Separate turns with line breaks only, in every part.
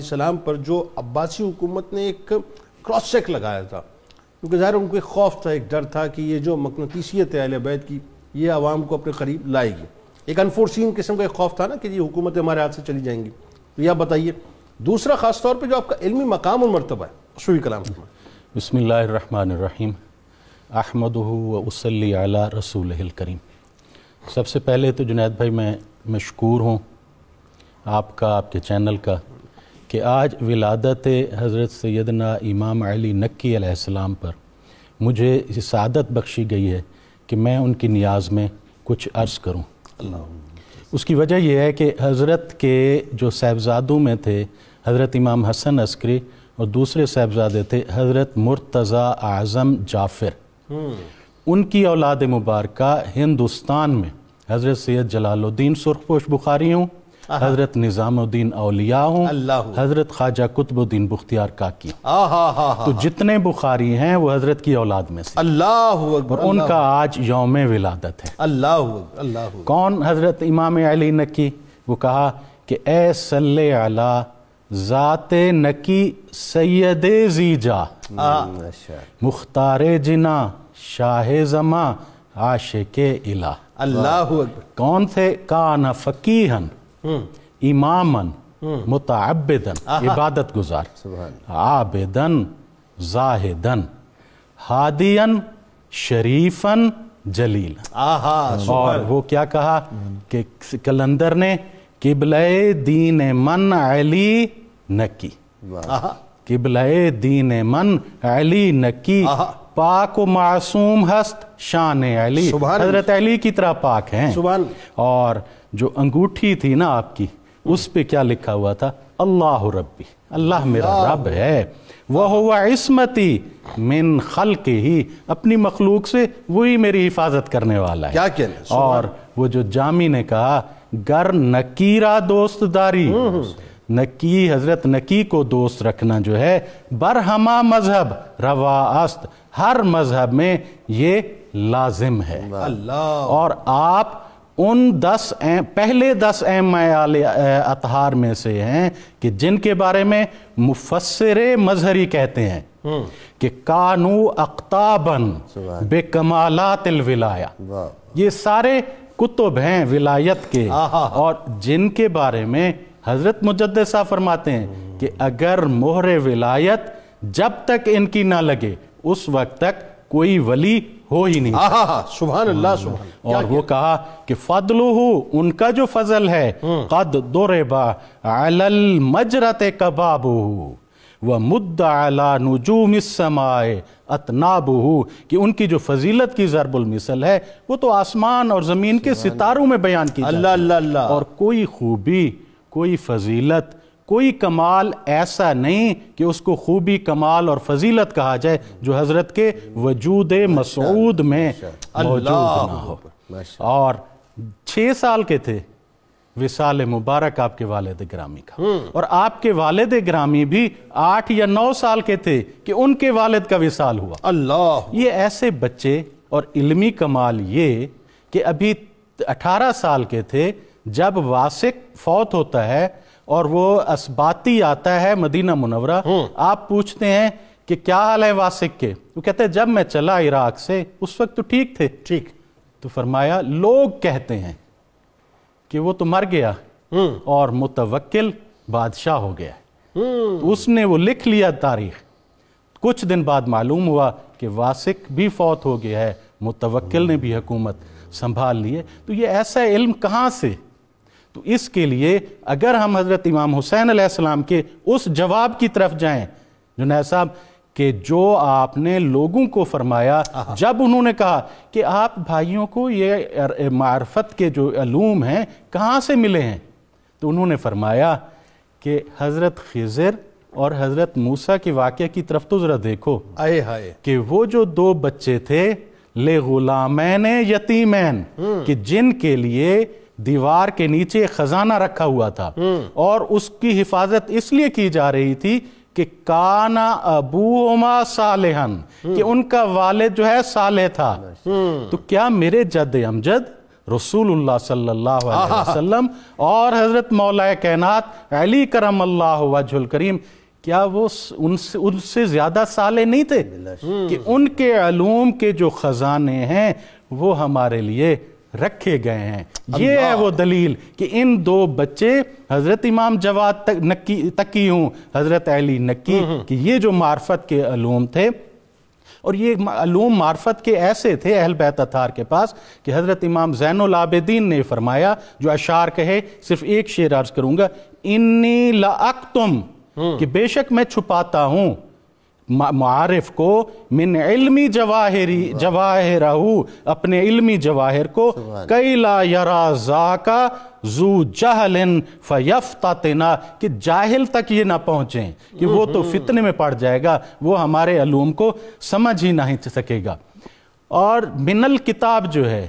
السلام پر جو عباسی حکومت نے ایک کراس چیک لگایا تھا، کیونکہ ظاہر ان کو ایک خوف تھا، ایک ڈر تھا کہ یہ جو مقناطیسیت ہے اہل بیت کی یہ عوام کو اپنے قریب لائے گی، ایک انفورسین قسم کا ایک خوف تھا نا کہ یہ حکومت ہمارے ہاتھ سے چلی جائیں گی. تو یہ آپ بتائیے دوسرا خاص طور پہ جو آپ کا علمی مقام اور مرتبہ ہے اس پہ بھی کلام فرمائیں.
بسم اللہ الرحمن الرحیم. احمدہ و اصلی علی رسولہ الکریم. سب سے پہلے تو جنید بھائی میں مشکور ہوں آپ کا، آپ کے چینل کا، کہ آج ولادت حضرت سیدنا امام علی نکی علیہ السلام پر مجھے یہ سعادت بخشی گئی ہے کہ میں ان کی نیاز میں کچھ عرض کروں. اس کی وجہ یہ ہے کہ حضرت کے جو صاحبزادوں میں تھے حضرت امام حسن عسکری اور دوسرے صاحبزادے تھے حضرت مرتضیٰ اعظم جعفر. ان کی اولاد مبارکہ ہندوستان میں حضرت سید جلال الدین سرخپوش بخاری ہوں، حضرت نظام الدین اولیاء ہوں، حضرت خواجہ قطب الدین بختیار کاکی. تو جتنے بخاری ہیں وہ حضرت کی اولاد میں سے.
اللہ اکبر.
اور ان کا آج یوم ولادت ہے.
اللہ اکبر. اللہ اکبر.
کون؟ حضرت امام علی نکی. وہ کہا کہ اے صلی علی ذات نکی سید زیجا مختار جنا شاہ زماں عاشق الہ.
اللہ اکبر.
کون تھے؟ کان فقیہن امامن متعبدن عبادت گزار، عابدن زاہدن ہادین شریفن جلیل. اور وہ کیا کہا کہ کلندر نے قبلہ دین من علی نکی، قبلہ دین من علی نکی، پاک و معصوم ہست شان علی. حضرت علی کی طرح پاک ہیں. اور جو انگوٹھی تھی نا آپ کی اس پہ کیا لکھا ہوا تھا؟ اللہ ربی، اللہ میرا رب ہے، وَهُوَ عِصْمَتِي مِنْ خَلْقِهِ، اپنی مخلوق سے وہی میری حفاظت کرنے والا ہے.
کیا کہنا.
اور وہ جو جامی نے کہا گر نکیرہ دوست داری، نکی حضرت نکی کو دوست رکھنا جو ہے برہما مذہب روا است، ہر مذہب میں یہ لازم ہے. اور آپ ان پہلے 10 ائمہ اطہار میں سے ہیں کہ جن کے بارے میں مفسر مظہری کہتے ہیں کہ کانو اقتابن بے کمالات الولایہ. یہ سارے کتب ہیں ولایت کے، اور جن کے بارے میں حضرت مجدد صاحب فرماتے ہیں کہ اگر مہر ولایت جب تک ان کی نہ لگے اس وقت تک کوئی ولی ہو ہی نہیں.
سبحان اللہ. سبحان.
اور وہ کہا کہ فضلہ، ان کا جو فضل ہے، قد ضربا علی المجرۃ کبابہ ومد علی نجوم السماء اتنابہ، کہ ان کی جو فضیلت کی ضرب المثل ہے وہ تو آسمان اور زمین کے ستاروں میں بیان کی جاتی ہے.
اللہ اللہ.
اور کوئی خوبی، کوئی فضیلت، کوئی کمال ایسا نہیں کہ اس کو خوبی، کمال اور فضیلت کہا جائے جو حضرت کے وجود مسعود میں موجود نہ ہو. اور 6 سال کے تھے وصال مبارک آپ کے والد گرامی کا، اور آپ کے والد گرامی بھی 8 یا 9 سال کے تھے کہ ان کے والد کا وصال ہوا.
اللہ.
یہ ایسے بچے، اور علمی کمال یہ کہ ابھی 18 سال کے تھے جب واسق فوت ہوتا ہے اور وہ اسباتی آتا ہے مدینہ منورہ. آپ پوچھتے ہیں کہ کیا حال ہے واسق کے؟ وہ کہتے ہیں جب میں چلا عراق سے اس وقت تو ٹھیک تھے. ٹھیک. تو فرمایا لوگ کہتے ہیں کہ وہ تو مر گیا اور متوکل بادشاہ ہو گیا. اس نے وہ لکھ لیا تاریخ. کچھ دن بعد معلوم ہوا کہ واسق بھی فوت ہو گیا ہے، متوکل نے بھی حکومت سنبھال لی ہے. تو یہ ایسا علم کہاں سے؟ تو اس کے لیے اگر ہم حضرت امام حسین علیہ السلام کے اس جواب کی طرف جائیں جنید صاحب، کہ جو آپ نے لوگوں کو فرمایا جب انہوں نے کہا کہ آپ بھائیوں کو یہ معرفت کے جو علوم ہیں کہاں سے ملے ہیں، تو انہوں نے فرمایا کہ حضرت خضر اور حضرت موسیٰ کے واقعہ کی طرف تو ذرا دیکھو کہ وہ جو 2 بچے تھے لے غلامین یتیمین، کہ جن کے لیے دیوار کے نیچے خزانہ رکھا ہوا تھا اور اس کی حفاظت اس لیے کی جا رہی تھی کہ کانا ابوہما صالحن، کہ ان کا والد جو ہے صالح تھا. تو کیا میرے جد امجد رسول اللہ صلی اللہ علیہ وسلم اور حضرت مولا کائنات علی کرم اللہ وجہ الکریم، کیا وہ ان سے زیادہ صالح نہیں تھے کہ ان کے علوم کے جو خزانے ہیں وہ ہمارے لیے رکھے گئے ہیں؟ یہ ہے وہ دلیل کہ ان دو بچے حضرت امام جواد تقی ہوں، حضرت علی نقی، کہ یہ جو معرفت کے علوم تھے، اور یہ علوم معرفت کے ایسے تھے اہل بیت اطہار کے پاس کہ حضرت امام زین العابدین نے فرمایا، جو اشعار کہے، صرف ایک شعر عرض کروں گا، انی لأکتم، کہ بے شک میں چھپاتا ہوں معارف کو، من علمی جواہرہ، اپنے علمی جواہر کو، کئی لا یرا ذاکا ذو جہل فیفتتنا، کہ جاہل تک یہ نہ پہنچیں کہ وہ تو فتنے میں پڑ جائے گا، وہ ہمارے علوم کو سمجھ ہی نہیں سکے گا۔ اور من الکتاب جو ہے،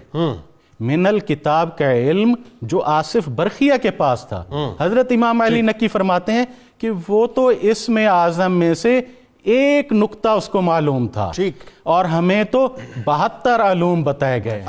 من الکتاب کا علم جو آصف برخیہ کے پاس تھا، حضرت امام علی نقی فرماتے ہیں کہ وہ تو اسم اعظم میں سے ایک نقطہ اس کو معلوم تھا، اور ہمیں تو 72 علوم بتائے گئے۔